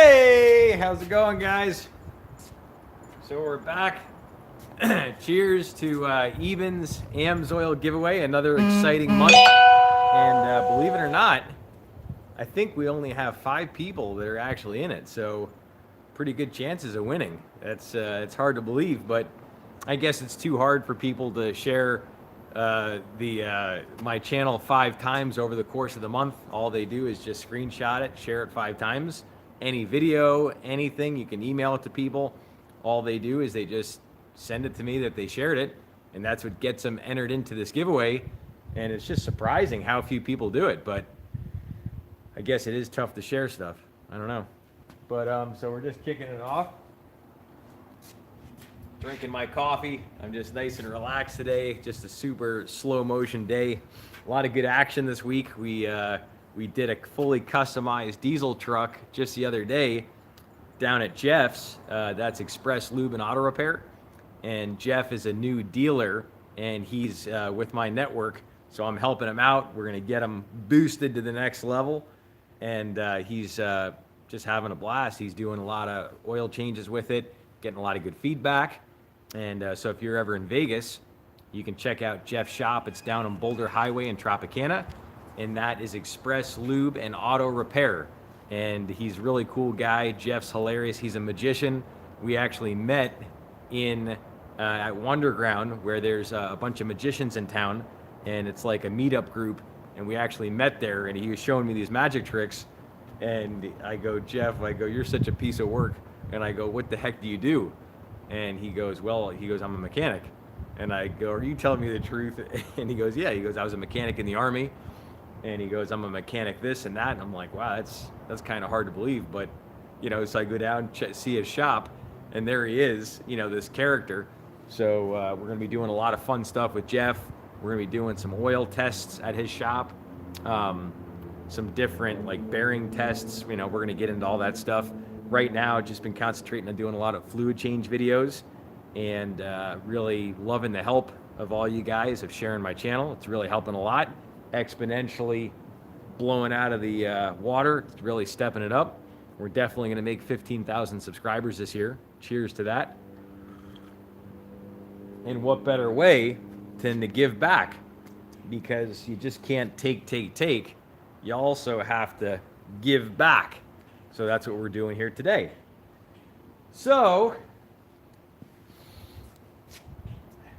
Hey, how's it going, guys? So we're back. Cheers to Ebens AMSOIL giveaway, another exciting month. And believe it or not, I think we only have 5 people that are actually in it, so pretty good chances of winning. That's it's hard to believe, but I guess it's too hard for people to share my channel 5 times over the course of the month. All they do is just screenshot it, share it 5 times. Any video, anything, you can email it to people. All they do is they just send it to me that they shared it, and that's what gets them entered into this giveaway. And it's just surprising how few people do it, but I guess it is tough to share stuff. I don't know. But so we're just kicking it off. Drinking my coffee. I'm just nice and relaxed today. Just a super slow motion day. A lot of good action this week. We did a fully customized diesel truck just the other day down at Jeff's. That's Express Lube and Auto Repair. And Jeff is a new dealer, and he's with my network. So I'm helping him out. We're going to get him boosted to the next level. And he's just having a blast. He's doing a lot of oil changes with it, getting a lot of good feedback. And so if you're ever in Vegas, you can check out Jeff's shop. It's down on Boulder Highway in Tropicana. And that is Express Lube and Auto Repair. And he's a really cool guy. Jeff's hilarious. He's a magician. We actually met in at Wonderground, where there's a bunch of magicians in town, and it's like a meetup group. And we actually met there, and he was showing me these magic tricks. And I go, Jeff, you're such a piece of work. And I go, what the heck do you do? And he goes, I'm a mechanic. And I go, are you telling me the truth? And he goes, yeah. He goes, I was a mechanic in the Army. And he goes, I'm a mechanic this and that. And I'm like, wow, that's kind of hard to believe. But, so I go down, see his shop, and there he is, this character. So we're going to be doing a lot of fun stuff with Jeff. We're going to be doing some oil tests at his shop, some different bearing tests. We're going to get into all that stuff. Right now, I've just been concentrating on doing a lot of fluid change videos, and really loving the help of all you guys of sharing my channel. It's really helping a lot. Exponentially blowing out of the water. It's really stepping it up. We're definitely going to make 15,000 subscribers this year. Cheers to that. And what better way than to give back? Because you just can't take. You also have to give back. So that's what we're doing here today. So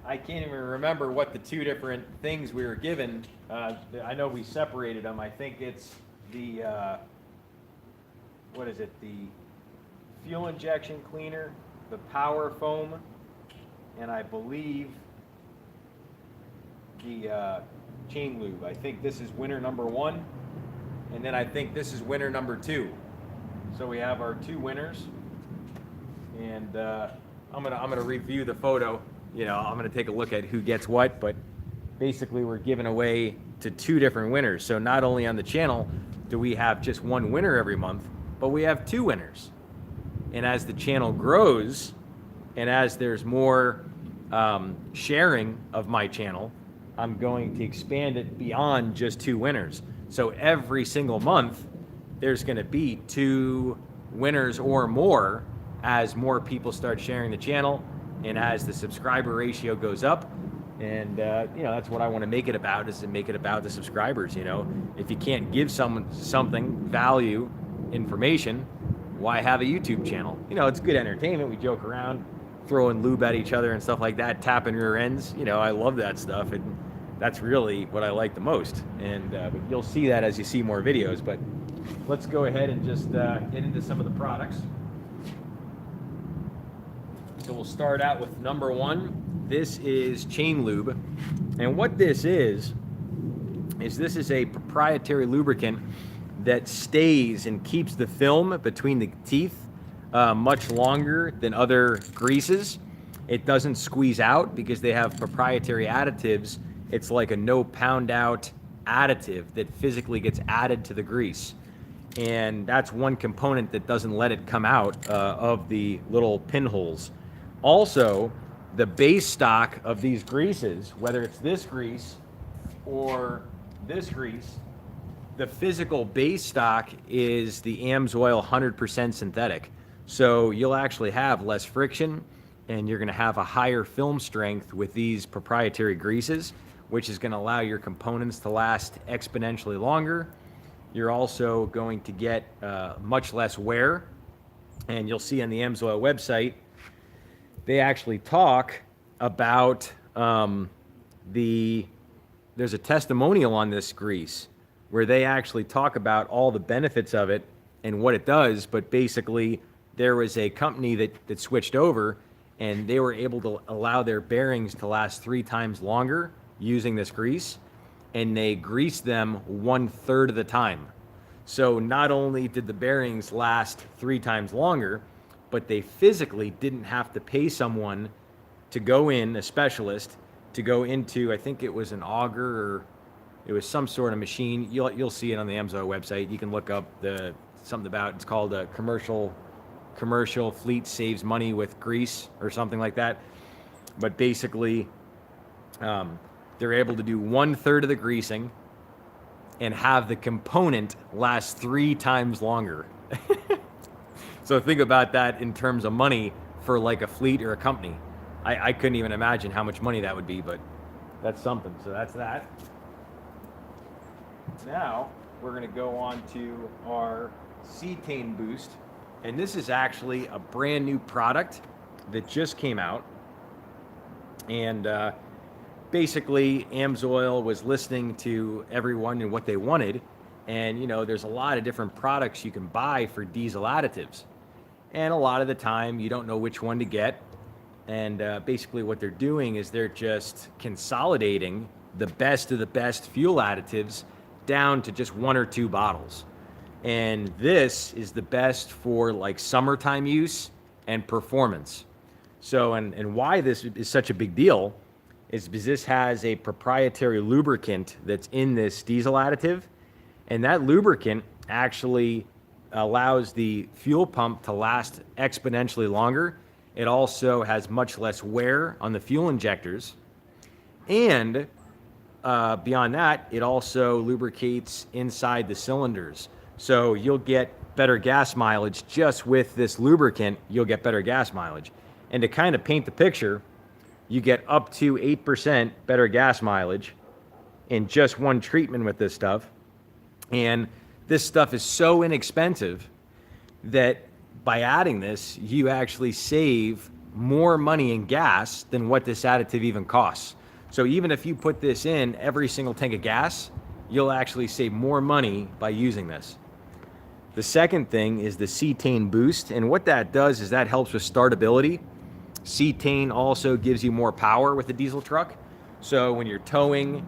I can't even remember what the 2 different things we were given. I know we separated them. I think it's the, the fuel injection cleaner, the power foam, and I believe the chain lube. I think this is winner number 1, and then I think this is winner number 2. So we have our 2 winners, and I'm gonna review the photo. I'm gonna take a look at who gets what, but basically we're giving away to 2 different winners. So not only on the channel do we have just 1 winner every month, but we have 2 winners. And as the channel grows, and as there's more sharing of my channel, I'm going to expand it beyond just 2 winners. So every single month, there's going to be 2 winners or more as more people start sharing the channel, and as the subscriber ratio goes up. And that's what I want to make it about, is to make it about the subscribers. If you can't give someone something, value, information, why have a YouTube channel? It's good entertainment. We joke around, throwing lube at each other and stuff like that, tapping rear ends. I love that stuff, and that's really what I like the most. And but you'll see that as you see more videos. But let's go ahead and just get into some of the products. So we'll start out with number 1. This is chain lube. And what this is this is a proprietary lubricant that stays and keeps the film between the teeth much longer than other greases. It doesn't squeeze out because they have proprietary additives. It's like a no pound out additive that physically gets added to the grease. And that's one component that doesn't let it come out of the little pinholes. Also, the base stock of these greases, whether it's this grease or this grease, the physical base stock is the AMSOIL 100% synthetic. So you'll actually have less friction, and you're going to have a higher film strength with these proprietary greases, which is going to allow your components to last exponentially longer. You're also going to get much less wear, and you'll see on the AMSOIL website, they actually talk about there's a testimonial on this grease where they actually talk about all the benefits of it and what it does. But basically, there was a company that switched over, and they were able to allow their bearings to last 3 times longer using this grease, and they greased them 1/3 of the time. So not only did the bearings last 3 times longer, but they physically didn't have to pay someone to go in, a specialist, to go into, I think it was an auger, or it was some sort of machine. You'll see it on the AMSOIL website. You can look up something about, it's called a commercial fleet saves money with grease or something like that. But basically, they're able to do 1/3 of the greasing and have the component last 3 times longer. So think about that in terms of money for like a fleet or a company. I couldn't even imagine how much money that would be, but that's something. So that's that. Now we're going to go on to our cetane boost, and this is actually a brand new product that just came out. And basically, AMSOIL was listening to everyone and what they wanted, and there's a lot of different products you can buy for diesel additives, and a lot of the time you don't know which one to get. And basically what they're doing is they're just consolidating the best of the best fuel additives down to just 1 or 2 bottles. And this is the best for like summertime use and performance. So, and why this is such a big deal is because this has a proprietary lubricant that's in this diesel additive. And that lubricant actually allows the fuel pump to last exponentially longer. It also has much less wear on the fuel injectors. And beyond that, it also lubricates inside the cylinders. So you'll get better gas mileage just with this lubricant. You'll get better gas mileage. And to kind of paint the picture, you get up to 8% better gas mileage in just one treatment with this stuff. And this stuff is so inexpensive that by adding this, you actually save more money in gas than what this additive even costs. So even if you put this in every single tank of gas, you'll actually save more money by using this. The second thing is the cetane boost, and what that does is that helps with startability. Cetane also gives you more power with the diesel truck. So when you're towing,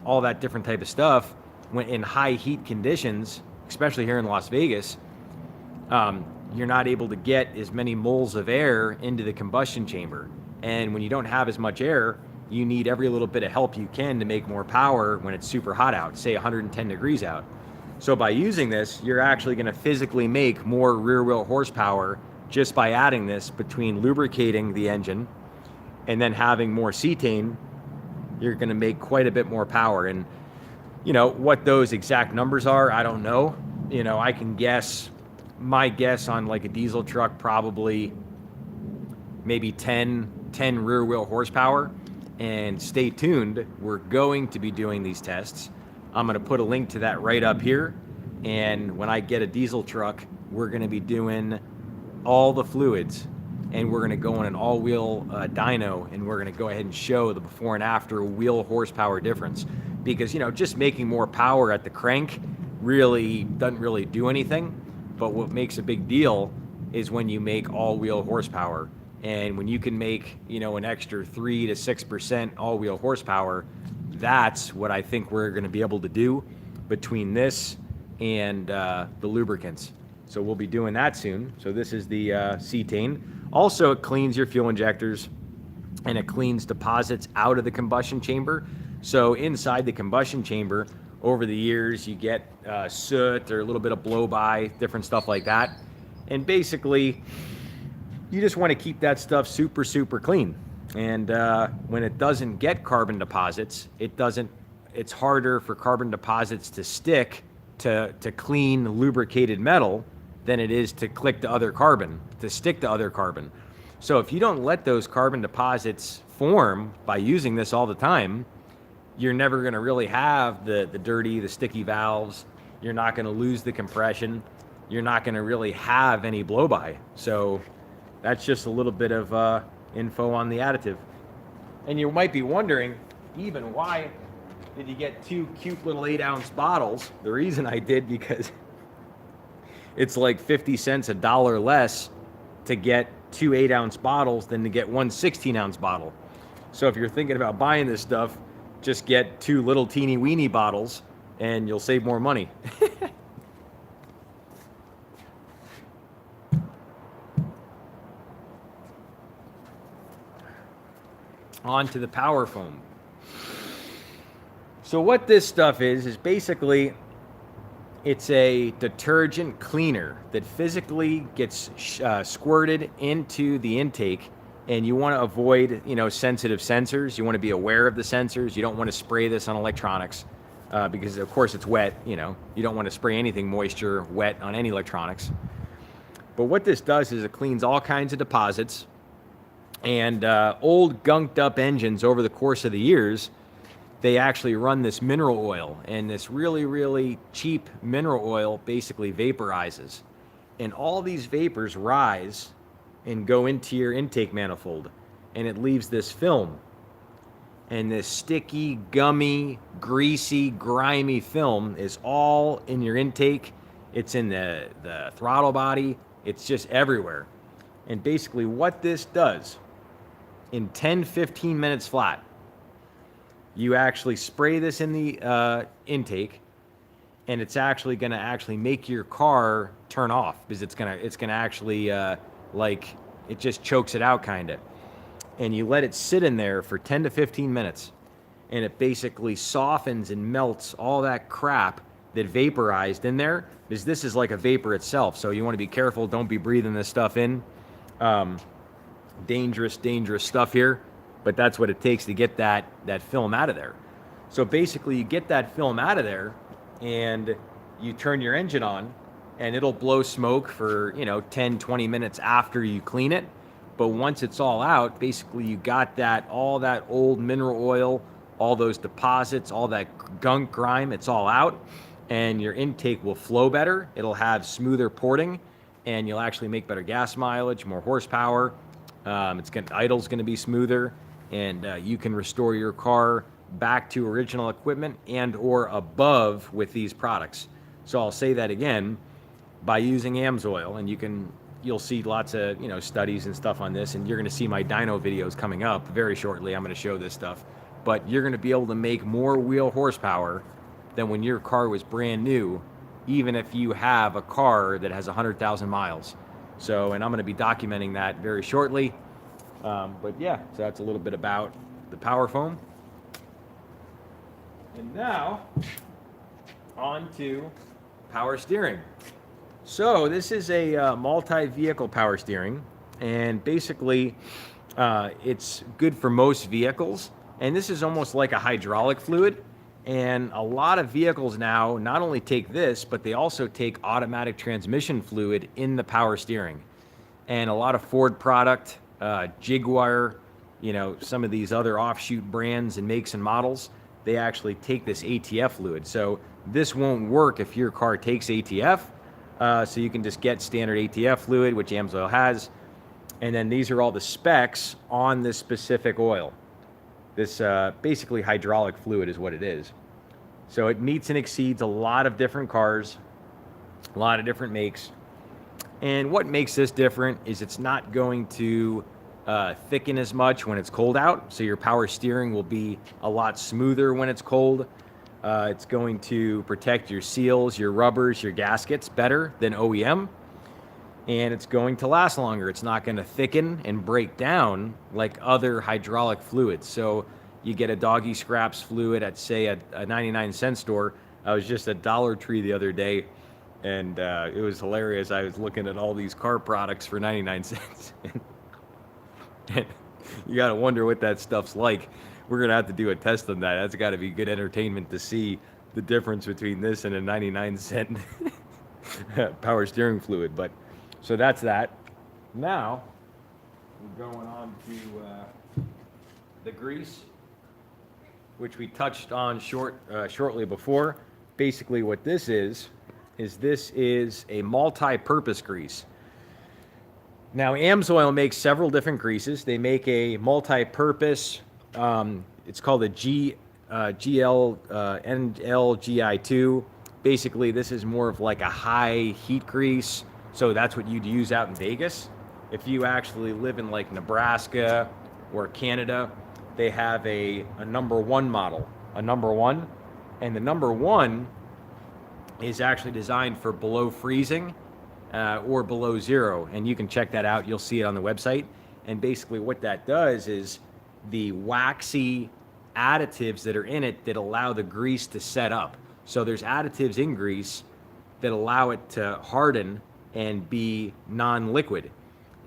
all that different type of stuff, when in high heat conditions, especially here in Las Vegas, you're not able to get as many moles of air into the combustion chamber. And when you don't have as much air, you need every little bit of help you can to make more power when it's super hot out, say 110 degrees out. So by using this, you're actually going to physically make more rear wheel horsepower just by adding this. Between lubricating the engine and then having more cetane, you're going to make quite a bit more power. And what those exact numbers are, I don't know. I can guess. My guess on like a diesel truck, probably maybe 10 rear wheel horsepower. And stay tuned, we're going to be doing these tests. I'm going to put a link to that right up here. And when I get a diesel truck, we're going to be doing all the fluids, and we're going to go on an all-wheel dyno, and we're going to go ahead and show the before and after wheel horsepower difference. Because just making more power at the crank really doesn't really do anything. But what makes a big deal is when you make all-wheel horsepower. And when you can make, an extra 3 to 6% all-wheel horsepower, that's what I think we're going to be able to do between this and the lubricants. So we'll be doing that soon. So this is the cetane. Also, it cleans your fuel injectors, and it cleans deposits out of the combustion chamber. So inside the combustion chamber, over the years, you get soot or a little bit of blow-by, different stuff like that. And basically, you just want to keep that stuff super, super clean. And when it doesn't get carbon deposits, it doesn't it's harder for carbon deposits to stick to clean lubricated metal than it is to stick to other carbon. So if you don't let those carbon deposits form by using this all the time, you're never going to really have the dirty, the sticky valves. You're not going to lose the compression. You're not going to really have any blow-by. So that's just a little bit of info on the additive. And you might be wondering, even, why did you get 2 cute little 8-ounce bottles? The reason I did, because it's like 50 cents, $1 less to get 2 8-ounce bottles than to get 1 16-ounce bottle. So if you're thinking about buying this stuff, just get 2 little teeny weeny bottles and you'll save more money. On to the power foam. So what this stuff is basically, it's a detergent cleaner that physically gets squirted into the intake, and you want to avoid, sensitive sensors. You want to be aware of the sensors. You don't want to spray this on electronics because, of course, it's wet. You don't want to spray anything moisture wet on any electronics. But what this does is it cleans all kinds of deposits, and old gunked up engines over the course of the years, they actually run this mineral oil, and this really, really cheap mineral oil basically vaporizes. And all these vapors rise and go into your intake manifold, and it leaves this film. And this sticky, gummy, greasy, grimy film is all in your intake. It's in the throttle body. It's just everywhere. And basically what this does, in 10-15 minutes flat, you actually spray this in the intake, and it's actually going to make your car turn off, because it's going to actually it just chokes it out kind of. And you let it sit in there for 10 to 15 minutes, and it basically softens and melts all that crap that vaporized in there, because this is like a vapor itself. So you want to be careful. Don't be breathing this stuff in. Dangerous stuff here. But that's what it takes to get that film out of there. So basically you get that film out of there, and you turn your engine on, and it'll blow smoke for 10-20 minutes after you clean it. But once it's all out, basically you got all that old mineral oil, all those deposits, all that gunk grime, it's all out, and your intake will flow better. It'll have smoother porting, and you'll actually make better gas mileage, more horsepower. Idle's going to be smoother. And you can restore your car back to original equipment and or above with these products. So I'll say that again, by using AMSOIL, and you'll see lots of studies and stuff on this, and you're going to see my dyno videos coming up very shortly. I'm going to show this stuff, but you're going to be able to make more wheel horsepower than when your car was brand new, even if you have a car that has 100,000 miles. So, and I'm going to be documenting that very shortly. But yeah, so that's a little bit about the power foam. And now, on to power steering. So this is a multi-vehicle power steering, and basically it's good for most vehicles. And this is almost like a hydraulic fluid. And a lot of vehicles now not only take this, but they also take automatic transmission fluid in the power steering. And a lot of Ford product, Jaguar, some of these other offshoot brands and makes and models, they actually take this ATF fluid. So this won't work if your car takes ATF. So you can just get standard ATF fluid, which AMSOIL has. And then these are all the specs on this specific oil. This basically hydraulic fluid is what it is. So it meets and exceeds a lot of different cars, a lot of different makes. And what makes this different is it's not going to thicken as much when it's cold out. So your power steering will be a lot smoother when it's cold. It's going to protect your seals, your rubbers, your gaskets better than OEM. And it's going to last longer. It's not going to thicken and break down like other hydraulic fluids. So you get a doggy scraps fluid at, say, a 99-cent store. I was just at Dollar Tree the other day, and it was hilarious. I was looking at all these car products for 99 cents. And you got to wonder what that stuff's like. We're gonna have to do a test on that. That's got to be good entertainment to see the difference between this and a 99-cent power steering fluid. But so that's that. Now we're going on to the grease, which we touched on shortly before. Basically, what this is a multi-purpose grease. Now, AMSOIL makes several different greases. They make a multi-purpose. It's called a NLGI2. Basically, this is more of like a high heat grease. So that's what you'd use out in Vegas. If you actually live in like Nebraska or Canada, they have a number one model, a number one. And the number one is actually designed for below freezing or below zero. And you can check that out. You'll see it on the website. And basically what that does is the waxy additives that are in it that allow the grease to set up. So there's additives in grease that allow it to harden and be non-liquid.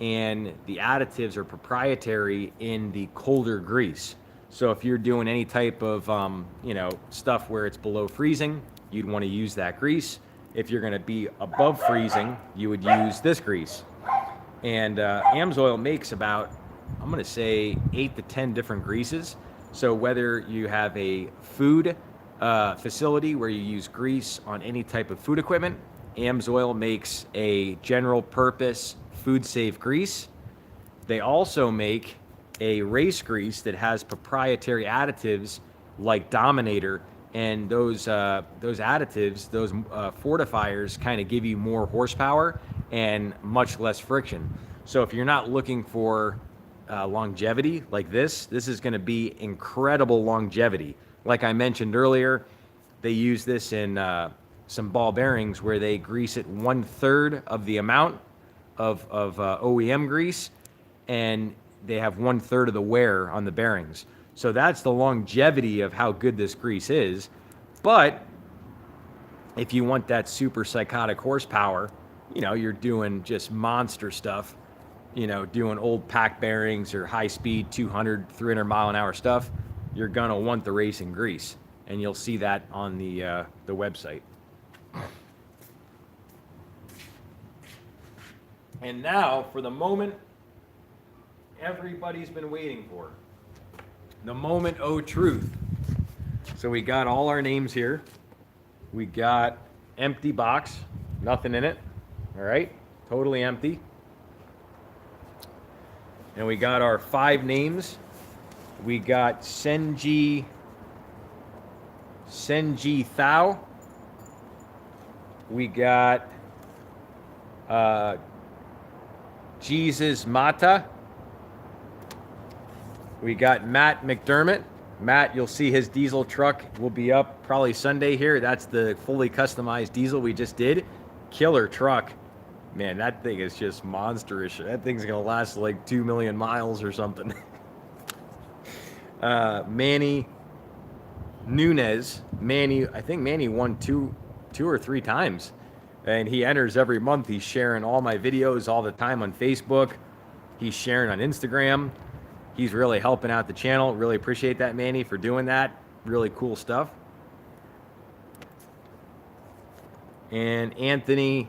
And the additives are proprietary in the colder grease. So if you're doing any type of stuff where it's below freezing, you'd want to use that grease. If you're going to be above freezing, you would use this grease. And AMSOIL makes about, I'm going to say, 8 to 10 different greases. So whether you have a food facility where you use grease on any type of food equipment, AMSOIL makes a general purpose food safe grease. They also make a race grease that has proprietary additives like Dominator, and those additives, those fortifiers, kind of give you more horsepower and much less friction. So if you're not looking for longevity like this is going to be incredible longevity. Like I mentioned earlier, they use this in some ball bearings where they grease it 1/3 of the amount of OEM grease, and they have 1/3 of the wear on the bearings. So that's the longevity of how good this grease is. But if you want that super psychotic horsepower, you're doing just monster stuff, doing old pack bearings or high speed 200, 300 mile an hour stuff, you're gonna want the racing grease. And you'll see that on the website. And now for the moment everybody's been waiting for. The moment of truth. So we got all our names here. We got empty box, nothing in it. All right, totally empty. And we got our 5 names. We got Sengsy Thao. We got Jesus Mata. We got Matt McDermott. Matt, you'll see his diesel truck will be up probably Sunday here. That's the fully customized diesel we just did. Killer truck. Man, that thing is just monsterish. That thing's going to last like 2 million miles or something. Manny Nunez. I think Manny won two or 3 times. And he enters every month. He's sharing all my videos all the time on Facebook. He's sharing on Instagram. He's really helping out the channel. Really appreciate that, Manny, for doing that. Really cool stuff. And Anthony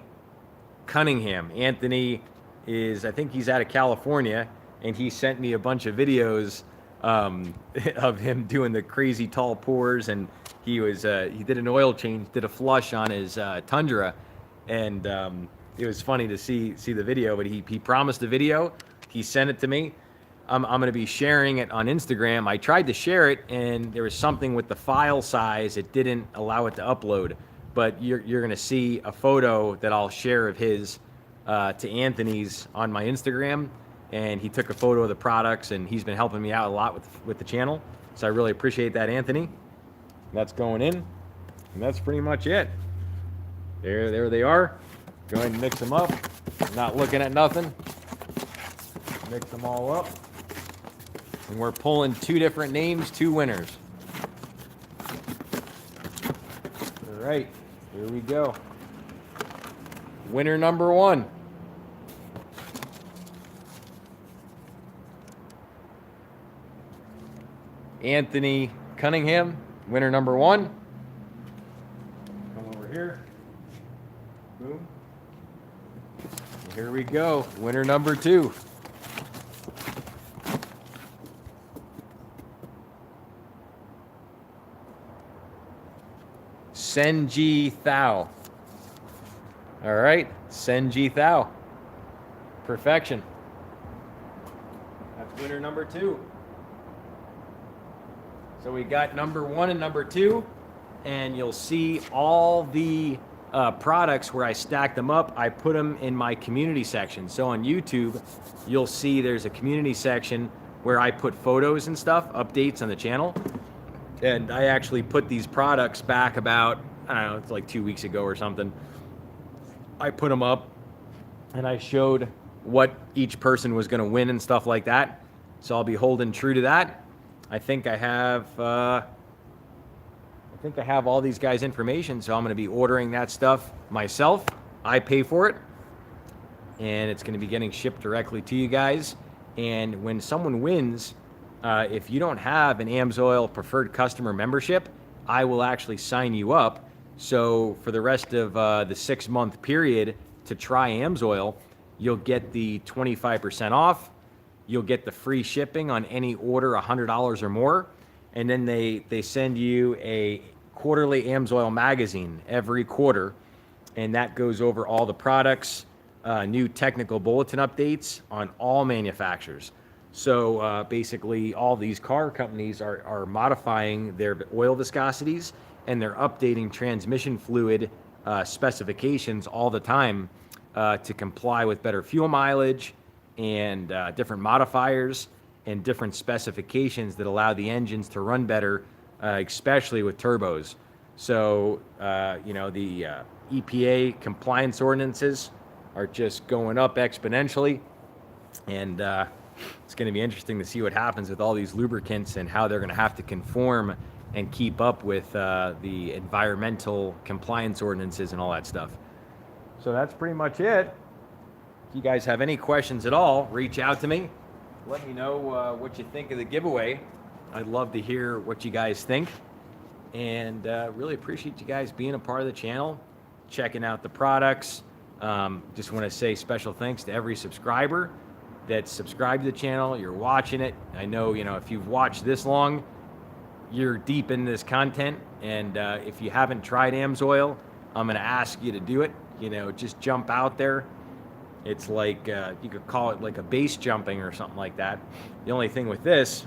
Cunningham. Anthony I think he's out of California, and he sent me a bunch of videos of him doing the crazy tall pours, and he did an oil change, did a flush on his Tundra, and it was funny to see the video, but he promised the video. He sent it to me. I'm going to be sharing it on Instagram. I tried to share it, and there was something with the file size. It didn't allow it to upload. But you're going to see a photo that I'll share of his to Anthony's on my Instagram. And he took a photo of the products, and he's been helping me out a lot with the channel. So I really appreciate that, Anthony. That's going in. And that's pretty much it. There they are. Go ahead and mix them up. I'm not looking at nothing. Mix them all up. And we're pulling 2 different names, 2 winners. All right, here we go. Winner number 1. Anthony Cunningham, winner number 1. Come over here. Boom. And here we go. Winner number 2. Sengsy Thao. All right, Sengsy Thao. Perfection. That's winner number 2. So we got number 1 and number 2, and you'll see all the products where I stack them up. I put them in my community section. So on YouTube, you'll see there's a community section where I put photos and stuff, updates on the channel. And I actually put these products back about, I don't know, it's like 2 weeks ago or something. I put them up and I showed what each person was going to win and stuff like that. So I'll be holding true to that. I think I have all these guys' information, so I'm going to be ordering that stuff myself. I pay for it, and it's going to be getting shipped directly to you guys. And when someone wins, if you don't have an AMSOIL preferred customer membership, I will actually sign you up. So for the rest of the 6-month period to try AMSOIL, you'll get the 25% off. You'll get the free shipping on any order $100 or more. And then they send you a quarterly AMSOIL magazine every quarter. And that goes over all the products, new technical bulletin updates on all manufacturers. So basically all these car companies are modifying their oil viscosities, and they're updating transmission fluid specifications all the time to comply with better fuel mileage and different modifiers and different specifications that allow the engines to run better, especially with turbos. So, the EPA compliance ordinances are just going up exponentially, and it's going to be interesting to see what happens with all these lubricants and how they're going to have to conform and keep up with the environmental compliance ordinances and all that stuff. So that's pretty much it. If you guys have any questions at all, reach out to me. Let me know what you think of the giveaway. I'd love to hear what you guys think. And really appreciate you guys being a part of the channel, checking out the products. Just want to say special thanks to every subscriber that's subscribed to the channel. You're watching it. I know, if you've watched this long, you're deep in this content. And if you haven't tried AMSOIL, I'm going to ask you to do it. Just jump out there. It's like, you could call it like a base jumping or something like that. The only thing with this,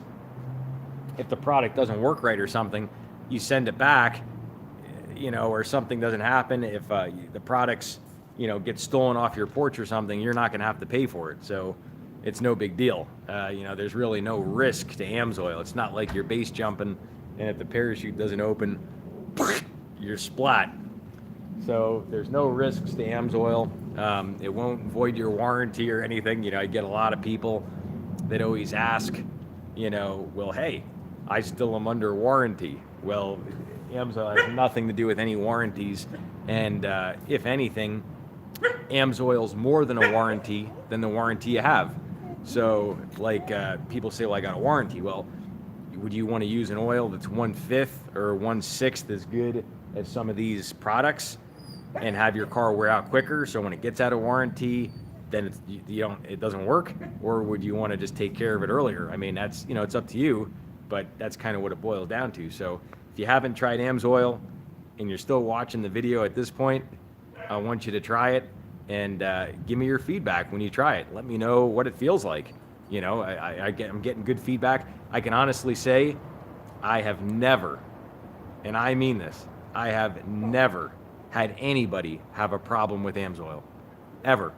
if the product doesn't work right or something, you send it back, or something doesn't happen. If the products, get stolen off your porch or something, you're not going to have to pay for it. So it's no big deal. There's really no risk to AMSOIL. It's not like you're base jumping and if the parachute doesn't open, you're splat. So there's no risks to AMSOIL. It won't void your warranty or anything. I get a lot of people that always ask, well, hey, I still am under warranty. Well, AMSOIL has nothing to do with any warranties. And if anything, AMSOIL's more than a warranty than the warranty you have. So like people say, well, I got a warranty. Well, would you want to use an oil that's 1/5 or 1/6 as good as some of these products and have your car wear out quicker, so when it gets out of warranty, then it doesn't work? Or would you want to just take care of it earlier? I mean, that's, it's up to you, but that's kind of what it boils down to. So if you haven't tried AMSOIL and you're still watching the video at this point, I want you to try it and give me your feedback when you try it. Let me know what it feels like. I'm getting good feedback. I can honestly say I have never, and I mean this, I have never had anybody have a problem with AMSOIL, ever.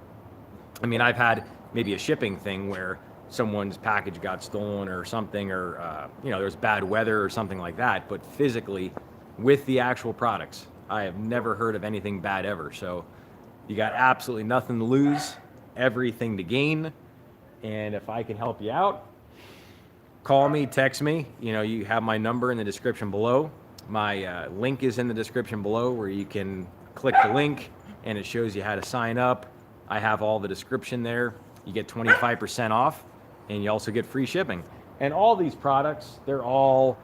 I mean, I've had maybe a shipping thing where someone's package got stolen or something, or there's bad weather or something like that, but physically with the actual products, I have never heard of anything bad ever. So you got absolutely nothing to lose, everything to gain. And if I can help you out, call me, text me. You have my number in the description below. My link is in the description below, where you can click the link and it shows you how to sign up. I have all the description there. You get 25% off, and you also get free shipping. And all these products, they're all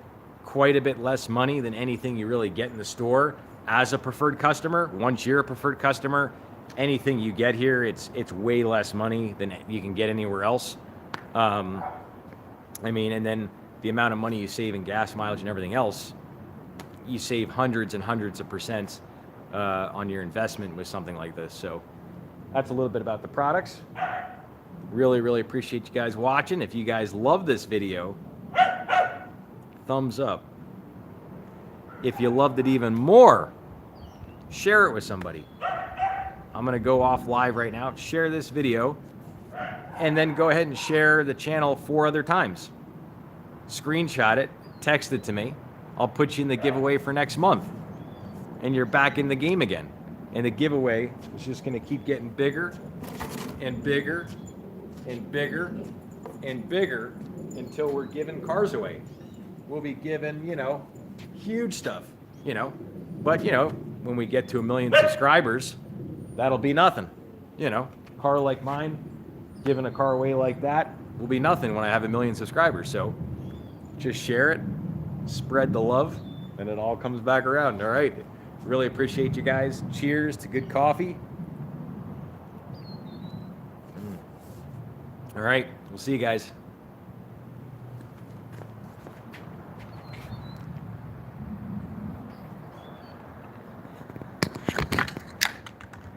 quite a bit less money than anything you really get in the store as a preferred customer. Once you're a preferred customer, anything you get here, it's way less money than you can get anywhere else. I mean, and then the amount of money you save in gas mileage and everything else, you save hundreds and hundreds of percent on your investment with something like this. So that's a little bit about the products. Really, really appreciate you guys watching. If you guys love this video, thumbs up. If you loved it even more, share it with somebody. I'm gonna go off live right now, share this video, and then go ahead and share the channel 4 other times. Screenshot it, text it to me. I'll put you in the giveaway for next month. And you're back in the game again. And the giveaway is just gonna keep getting bigger and bigger and bigger and bigger until we're giving cars away. We'll be giving, you know, huge stuff, you know. But, you know, when we get to 1 million subscribers, that'll be nothing. You know, a car like mine, giving a car away like that will be nothing when I have 1 million subscribers. So just share it, spread the love, and it all comes back around. All right. Really appreciate you guys. Cheers to good coffee. All right. We'll see you guys.